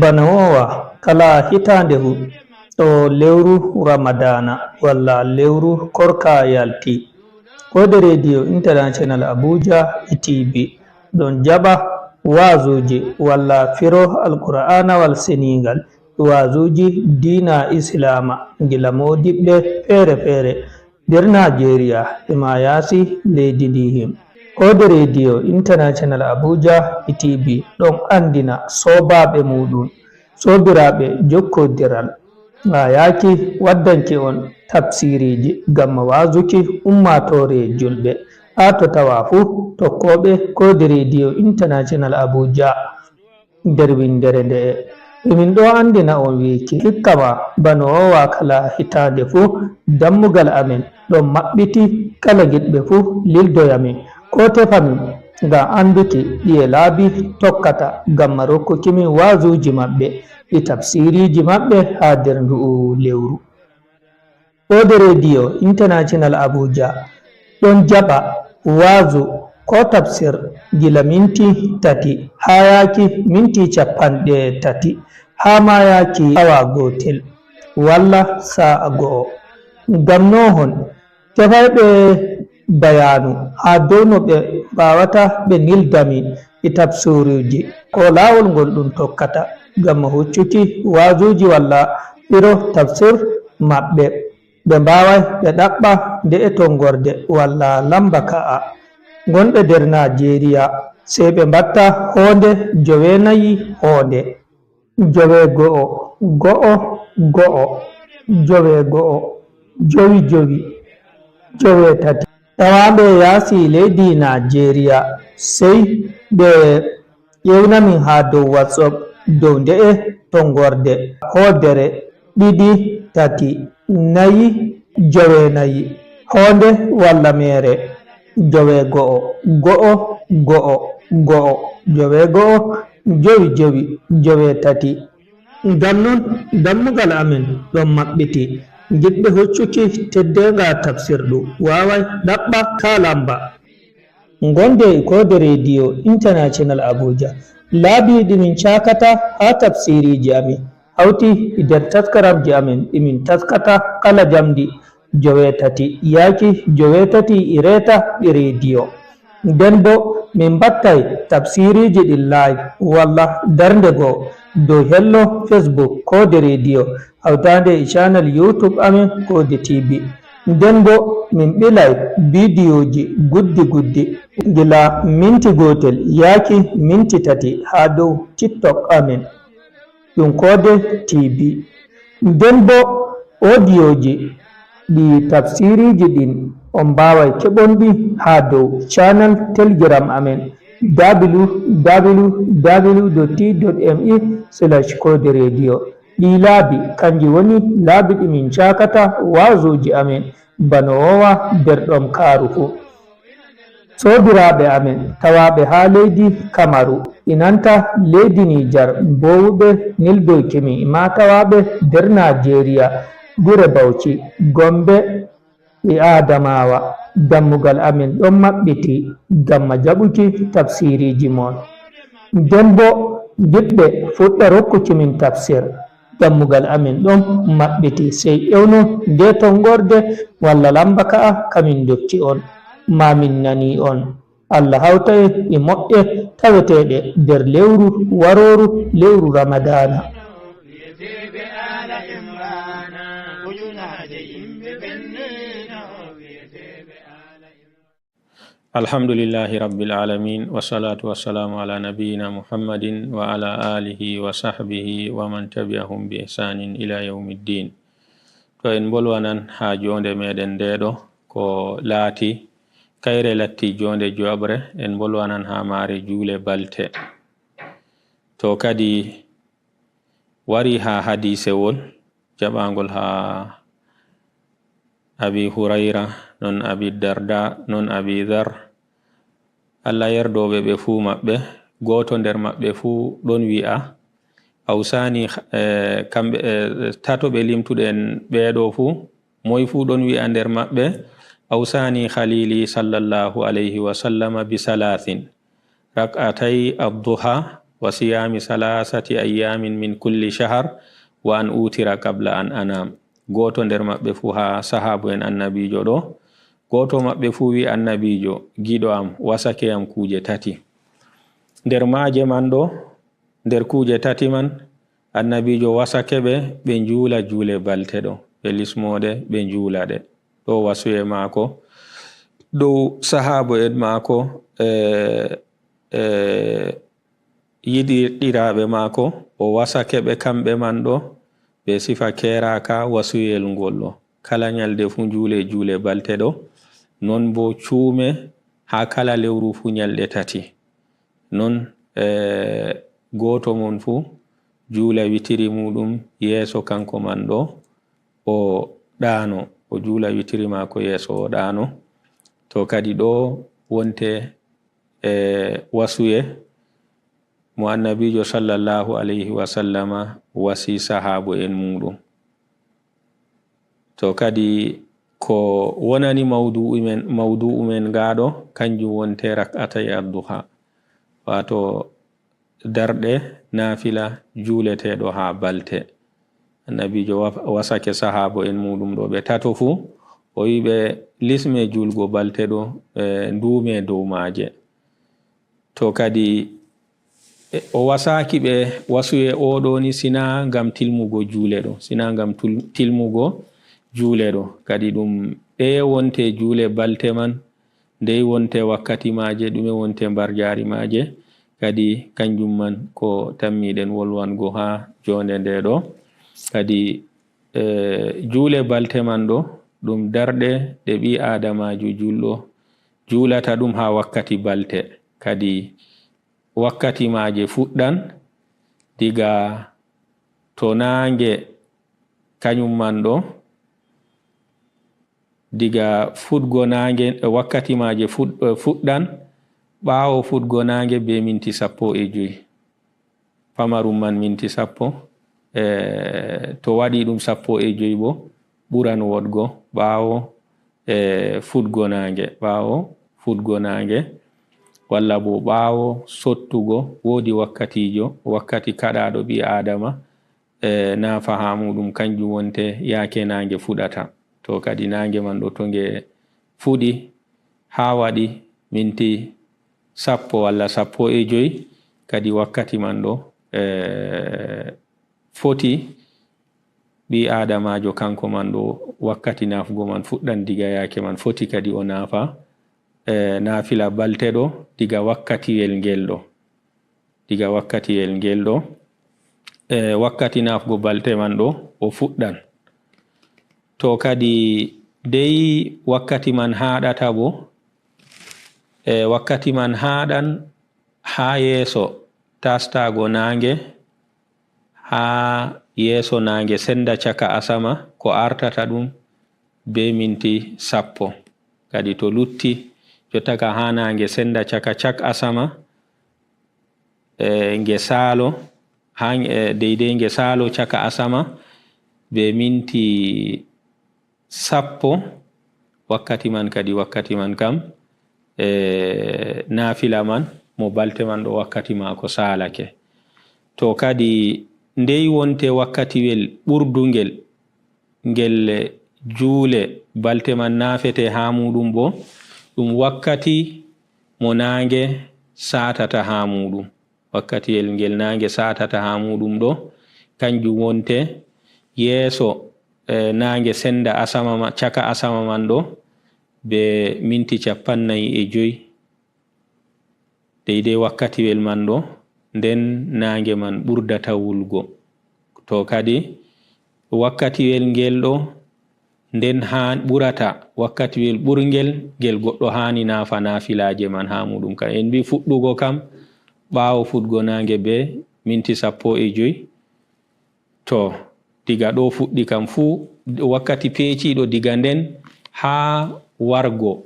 banawowa kala hitande hu to lewru ramadana walla lewru korka yalti kode radio international abuja tv don jaba wazuji walla firo alqur'ana wal senegal wazuji dina islama gila modibbe fere fere der nigeria ima yasi leydi ndihim kode radio international abuja tv don andina sobabe mudun sobirabe jokkodiral yaki waddanke on tafsiriji gamma wazuki ummatore julbe ato tawafu tokkobe kode radio international abuja derwindere nde min do andina on wiki hikkama bano wa kala hitande fu dammugal amen don mabbiti kala gidbe fu lildoyamin ko tefamin ga anduki diye laabi tokkata gamma rokkukimi wazuji mabbe di tafsiriji mabbe ha der ndu lewru kode radio international abuja don jaba wazu ko tafsir gila minti tati ha yaki minti capanɗe tati ha ma yaki awa gotel walla sa'a go'o ngam nohon tefayɓe bayanu ha dow no ɓe wawata ɓe nildami e tafsiruji ko lawol ngol ɗum tokkata ngam hoccuki wazuji walla ɓiro tafsir maɓɓe ɓe mbawai ɓe ɗaɓɓa nde e tongorde walla lamba ka'a gonɓe nder nigeria sey ɓe mbatta honde jowenayi honde jowe go'o go'o go'o jowe go'o jowi jowi jowe tati tawaɓe yaasi leydi nigeria sey ɓe ƴewnamin ha dow whatsapp dow nde e tongorde hodere ɗiɗi tati nayi jowenayi honde walla mere jowe go'o go'o go'o go'o jowe go'o jowi jowi jowe tati ngam non dammugal amen ɗon maɓɓiti giɗɓe hoccuki teddenga tafsirɗu wawai ɗaɓɓa ka lamba gonde kode radio international abuja laabi ɗimin cakata ha tafsiriji amin hawti nder taskaramji amin ɗimin taskata kala jamdi jowe tati yaki jowe tati ireta ɗi radio nden bo min battay tafsiriji ɗin live walla darnde goo dow hello facebook kode radio hawtande e channel youtube amin kode tv nden bo min ɓilay bidiyoji guddi guddi gila minti gotel yaki minti tati ha dow tiktok amin ɗum kode tv nden bo audioji ɗi tafsiriji ɗin on mbawai keɓonɗi ha dow channel telegram amen www.t.me/kode radio ɗi laabi kanji woni laabi ɗimin cakata wazuji amen bano wowa derɗom kaaru fu sobiraɓe amen tawaɓe ha leydi kamaru inanta leydi nijar bowuɓe nildoykimi ma tawaɓe nder nigeria gure bauchi gombe e adamawa dammugal amen ɗon maɓɓiti gamma jaɓuki tafsiriji mon nden bo giɗɓe fuɗɗa rokkukimin tafsir dammugal amen ɗon maɓɓiti sey ƴewno nde tongorde walla lamba ka'a kamin dokki on mamin nani on allah hawta e moƴƴe taweteɗe nder lewru waroru lewru ramadana alhamdulillahi rabbil alamin wassalatu wassalamu ala nabiyyina muhammadin wa ala alihi wa sahbihi wa man tabi'ahum bi ihsanin ila yawmiddin. To en bolwanan ha jonde meɗen ndeɗo ko laati kayre latti jonde joɓre en bolwanan ha mare juule balte. To kadi wari ha hadisewol jaɓangol ha abi hurayra non abi darda non abi dhar Allah yerdoɓe ɓe fuu maɓɓe goto nder maɓɓe fuu ɗon wi'a awsani kamɓe tato ɓe limtuɗen ɓeɗo fuu moy fuu ɗon wi'a nder maɓɓe awsani khalili sallallahu alayhi wa sallama bi salathin rak'atay ad-duha wa siyami salasati ayamin min kulli shahr wa an utira qabla an anam. Goto nder maɓɓe fu ha sahabu en annabijo ɗo, goto maɓɓe fu wi annabijo giɗo am wasake am kuje tati. Nder maje man ɗo, nder kuje tati man annabijo wasake ɓe njula jule balte ɗo, ɓe lismode ɓe njula ɗe. Ɗo wasuye mako dow sahabu en mako yiɗiraɓe mako o wasake ɓe kamɓe man ɗo ɓe sifa keraka wasuyel ngol ɗo. Kala nyalde fu jule balte ɗo, non bo cuume ha kala lewru fu nyalde tati. Non goto mon fu jula witiri muɗum yeso kanko man ɗo o ɗano, o jula witiri mako yeso o ɗano. To kadi ɗo wonte wasuye mo annabijo sallallahu alayhi wa sallama wasi sahabu en muɗum. To kadi ko wonani mawdu'u men gaɗo kanjum wonte rak'atay ad-duha, wato darɗe nafila juleteɗo ha balte. Annabijo wasake sahabu en muɗum ɗo ɓe tato fu o wiɓe lisme julgo balte ɗo ndume dow maje. To kadi o wasaki ɓe wasuye oɗo ni sina ngam tilmugo jule ɗo, sina ngam tilmugo jule ɗo. Kadi ɗum ɗe wonte jule balte man, nde wonte wakkati maje, ɗume wonte mbarjari maje. Kadi kanjum man ko tammiɗen wolwango ha jonde nde ɗo. Kadi jule balte man ɗo ɗum darɗe ɗe ɓi adamaju julɗo julata ɗum ha wakkati balte. Kadi wakkati maje fuɗɗan diga to nange kanyum man ɗo, diga fuɗgo nange wakkati maje fuɗɗan ɓawo fuɗgo nange be minti 15. Pamarum man minti 10, to waɗi ɗum 15 bo ɓuran woɗgo ɓawo fuɗgo nange, walla bo ɓawo sottugo. Wodi wakkati kaɗaɗo ɓi adama nafa ha muɗum kanjum wonte yake nange fuɗata. To kadi nange man ɗo to nge fuɗi ha waɗi minti 10 walla 15, kadi wakkati man ɗo foti ɓi adamajo kanko man ɗo wakkati nafugo man fuɗɗan diga yake man foti kadi o nafa nafila balte ɗo diga wakkatiyel ngel ɗo, wakkati nafugo balte man ɗo o fuɗɗan. To kadi dei wakkati man haɗata bo, wakkati man haɗan ha yeso tastago nange, ha yeso nange senda caka asama ko artata ɗum be minti 10. Kadi to lutti jottaka ha nange senda cak asama nge salo ha deidei nge salo caka asama be minti 10. Wakkati man kam nafila man mo balte man ɗo wakkati mako salake. To kadi ndei wonte wakkatiwel ɓurdungel ngel jule balte man nafete ha muɗum bo ɗum wakkati mo nange satata ha muɗum. Wakkatiwel ngel nange satata ha muɗum ɗo kanjum wonte yeso nange senda asama caka asama man ɗo be minti 45. Deidei wakkatiwel man ɗo nden nange man ɓurdata wulgo. To kadi wakkatiwel ngel ɗo nden ha ɓurata wakkatiwel ɓurngel ngel goɗɗo hani nafa nafilaje man ha muɗum. Ka en bi fuɗɗugo kam ɓawo fuɗgo nange be minti 15. To diga ɗo fuɗɗi kam fu wakkati peciɗo diga nden ha wargo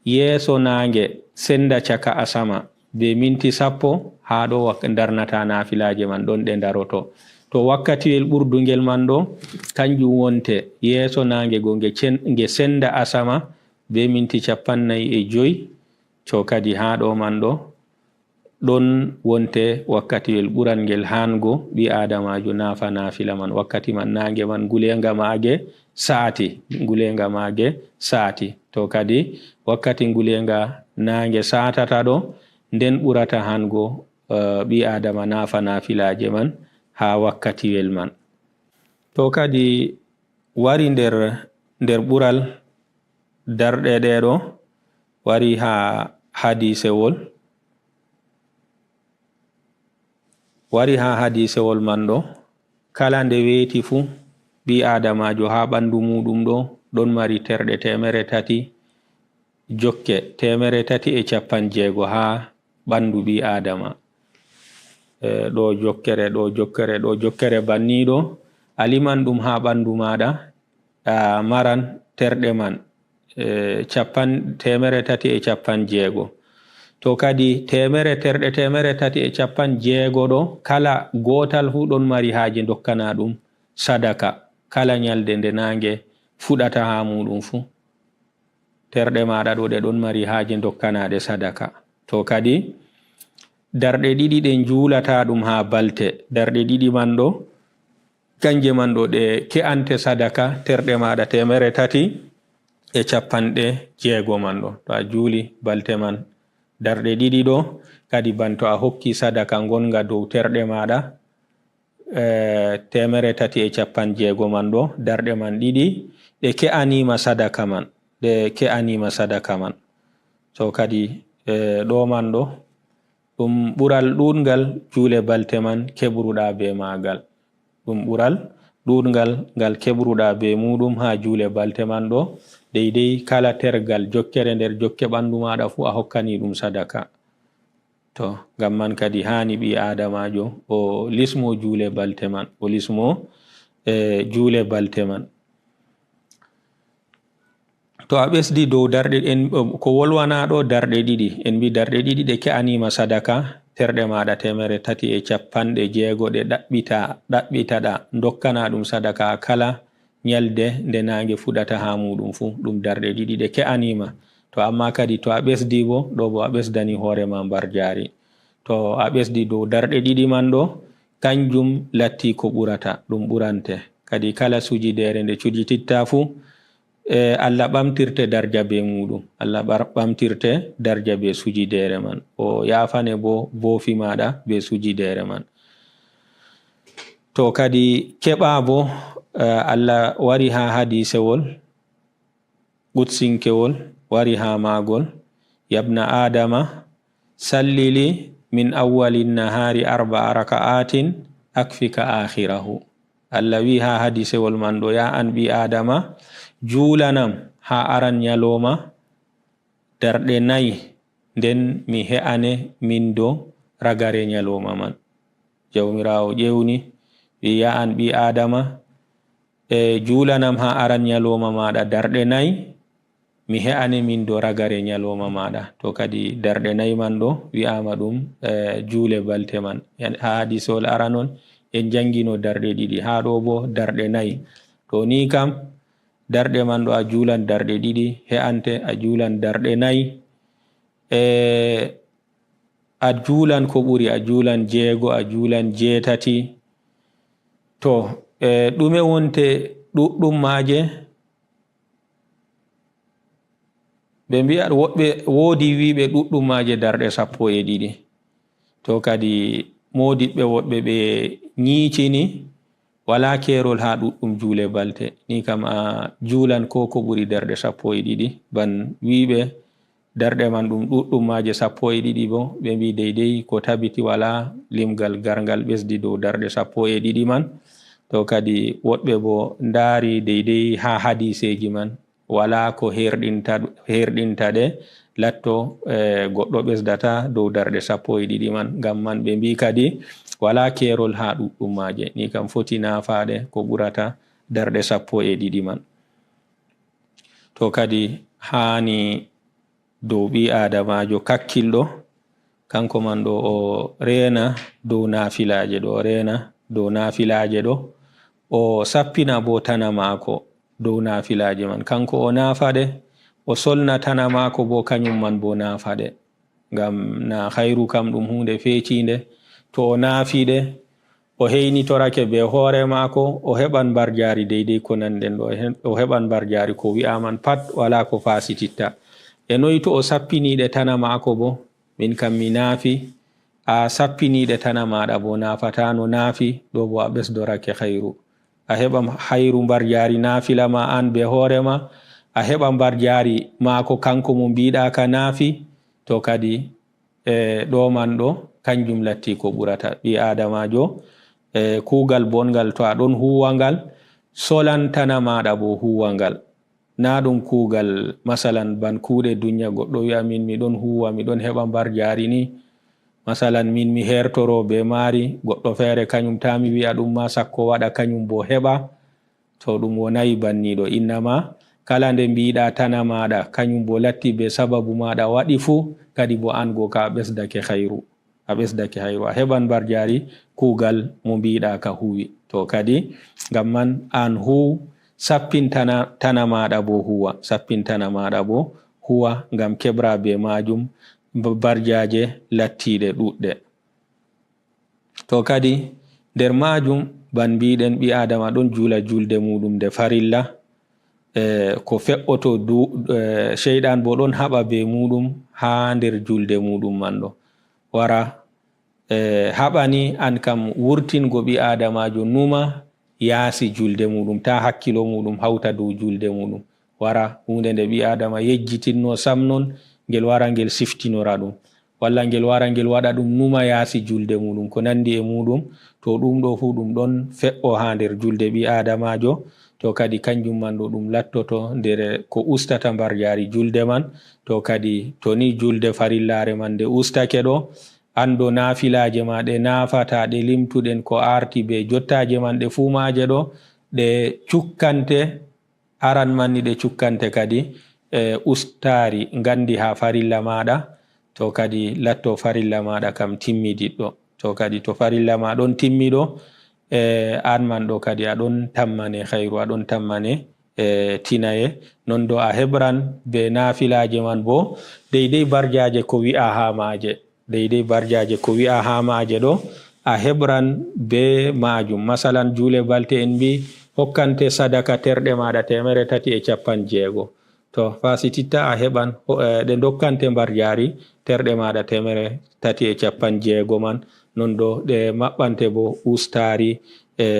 yeso nange senda caka asama be minti 10 ha ɗo darnata nafilaje man ɗon ɗe daroto. To wakkatiwel ɓurdungel man ɗo kanjum wonte yeso nange go nge senda asama be minti 45. To kadi ha ɗo man ɗo ɗon wonte wakkatiwel ɓuran ngel hango ɓi adamajo nafa nafila man. Wakkati man nange man ngulenga mage saati to kadi wakkati ngulenga nange satata ɗo nden ɓurata hango ɓi adama nafa nafilaje man ha wakkatiwel man. To kadi wari nder ɓural darɗe ɗeɗo wari ha hadisewol man ɗo kala nde weeti fu ɓi adamajo ha ɓandu muɗum ɗo ɗon mari terɗe 300 jokke 360 ha ɓandu ɓi adama. Ɗo jokkere banniɗo aliman ɗum ha ɓandu maɗa maran terɗe man 360. To kadi terɗe 360 ɗo kala gotal fu ɗon mari haje dokkana ɗum sadaka kala nyalde nde nange fuɗata ha muɗum fu terɗe maɗa ɗo ɗe ɗon mari haje dokkanaɗe sadaka. To kadi darɗe ɗiɗi ɗe julata ɗum ha balte, darɗe ɗiɗi man ɗo kanje man ɗo ɗe ke'ante sadaka terɗe maɗa 360 man ɗo. To a juli balte man darɗe ɗiɗi ɗo kadi banto a hokki sadaka gonga dow terɗe maɗa 360 man ɗo darɗe man ɗiɗi ɗe ke'anima sadaka man. So kadi ɗo man ɗo ɗum ɓural ɗuɗgal jule balte man keɓruɗa be magal. Ɗum ɓural ɗuɗgal ngal keɓruɗa be muɗum ha jule balte man ɗo deidei kala tergal jokkere nder jokke ɓandu maɗa fu a hokkani ɗum sadaka. To ngam man kadi hani ɓi adamajo o lismo jule balte man, to a ɓesdi dow darɗe en ko wolwana ɗo darɗe ɗiɗi en mbi darɗe ɗiɗi ɗe ke'anima sadaka terɗe maɗa 360 ɗe ɗaɓɓitaɗa dokkana ɗum sadaka kala nyalde nde nange fuɗata ha muɗum fu ɗum darɗe ɗiɗi ɗe ke'anima. To amma kadi to a ɓesdi bo ɗo bo a ɓesdani hoorema mbar jari. To a ɓesdi dow darɗe ɗiɗi man ɗo kanjum latti ko ɓurata ɗum ɓurante kadi kala sujidere nde sujititta fu Allah ɓamtirte darja be muɗum, Allah ɓamtirte darja be sujidere man, o yafane bo bofi maɗa be sujidere man. To kadi keɓa bo Allah wari ha hadisewol ɓutsinkewol wari ha magol yabna adama sallili min awwalin nahari 4 raka'atin akfika akhirahu. Allah wi ha hadisewol man ɗo ya an ɓi adama julanam ha aran nyaloma darɗe 4 nden mi he'ane min do ragare nyaloma man. Jawmirawo ƴewni wi ya an ɓi adama julanam ha aran nyaloma maɗa darɗe 4 mi he'ane min do ragare nyaloma maɗa. To kadi darɗe 4 man ɗo wi'ama ɗum jule balte man. Ha hadisewol aranon en jangino darɗe ɗiɗi, ha ɗo bo darɗe 4. To ni kam darɗe man ɗo a julan darɗe ɗiɗi he'ante a julan darɗe 4 a julan ko ɓuri a julan 6 a julan 8. To ɗume wonte ɗuɗɗum maje ɓe mbi'a woɓɓe wodi wiɓe ɗuɗɗum maje darɗe 12. To kadi modiɓɓe woɓɓe ɓe ñiicini wala kerol ha ɗuɗɗum jule balte ni kam a julan ko ɓuri darɗe 12 ban wiɓe darɗe man ɗum ɗuɗɗum maje 12 bo ɓe mbi deidei ko tabiti wala limgal gargal ɓesdi dow darɗe 12 man. To kadi woɓɓe bo ndari deidei ha hadiseji man wala ko herɗinta ɗe latto goɗɗo ɓesdata dow darɗe 12 man. Ngam man ɓe mbi kadi wala kerol ha ɗuɗɗum maje ni kam foti nafaɗe ko ɓurata darɗe 12 man. To kadi hani dow ɓi adamajo kakkilɗo kanko man ɗo o rena dow nafilaje ɗo o sappina bo tana mako dow nafilaje man. Kanko o nafaɗe o solna tana mako bo kanyum man bo nafaɗe. ngam na khairu kam ɗum hunde fecinde to o naafiɗe o heynitorake be hoore maako o heɓan barjari deydey ko nannden ɗo o heɓan barjari ko wi'aman pat wala ko fasititta e noyi to o sappiniɗe tana maako bo min kam mi naafi a sappiniɗe tana maɗa bo naafata no naafi ɗo bo a ɓesdorake khairu a heɓan khairu barjari naafila ma an be hoorema a heɓan barjari maako kanko mo mbiɗa ka naafi to kadi ɗo man ɗo kanjum latti ko ɓurata ɓi adamajo kuugal bongal to a ɗon huwangal solantana maɗa bo huwangal na ɗum kuugal masalan ban kuuɗe duniya goɗɗo wi'a min mi ɗon huwa mi ɗon heɓa barjari ni masalan min mi hertoro be maari goɗɗo feere kañum ta mi wi'a ɗum ma sakko waɗa kañum bo heɓa to ɗum wonayi banniɗo innama kala nde mbiɗa tana maɗa kañum bo latti be sababu maɗa waɗi fu kadi bo an go ka a ɓesdake khairu a heɓan barjari kuugal mo mbiɗa ka huwi to kadi ngam man an sappintana maɗa bo huwa ngam keɓra be majum barjaje lattiɗe ɗuɗɗe to kadi nder majum ban mbiɗen ɓi adama ɗon jula julde muɗum nde farilla ko fe'oto sheyɗan bo ɗon haɓa be muɗum ha nder julde muɗum man ɗo wara haɓani an kam wurtingo ɓi adamajo numa yaasi julde muɗum ta hakkilo muɗum hauta dow julde muɗum wara hunde nde ɓi adama yejjitinno sam non ngel wara ngel siftinora ɗum walla ngel wara ngel waɗa ɗum numa yaasi julde muɗum ko nandi e muɗum to ɗum ɗo fu ɗum ɗon fe'o ha nder julde ɓi adamajo to kadi kanjum man ɗo ɗum lattoto nder ko ustata barjari julde man to kadi to ni julde farillare man nde ustake ɗo ando naafilaje ma ɗe naafata ɗe limtuɗen ko arti be jottaje man ɗe fumaje ɗo ɗe cukkante aran manni ɗe cukkante kadi ustari ngandi ha farilla maɗa to kadi latto farilla maɗa kam timmidiɗɗo to kadi to farilla ma ɗon timmiɗo an man ɗo kadi aɗon tammane khairu aɗon tammane tinaye non do a hebran be naafilaje man bo deydey barjaje ko wi'a ha maje ɗo a hebran be majum masalan jule balte en mbi hokkante sadaka terɗe maɗa 350 to fasititta a heɓan ɗe dokkante barjari terɗe maɗa 350 man non ɗo ɗe maɓɓante bo ustari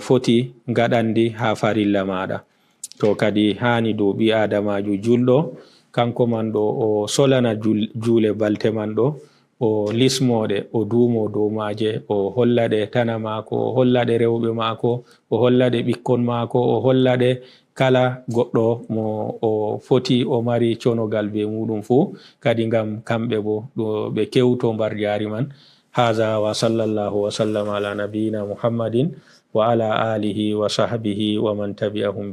foti gaɗandi ha farilla maɗa to kadi hani dow ɓi adamajo julɗo kanko man ɗo o solana jule balte man ɗo o lismoɗe o duumo dow maje o hollaɗe tana mako o hollaɗe rewɓe mako o hollaɗe ɓikkon mako o hollaɗe kala goɗɗo mo o foti o mari conogal be muɗum fu kadi ngam kamɓe bo ɓe kewto barjari man haza wa sallallahu wa sallam ala nabiyina muhammadin wa ala alihi wa sahbihi wa man tabi'ahum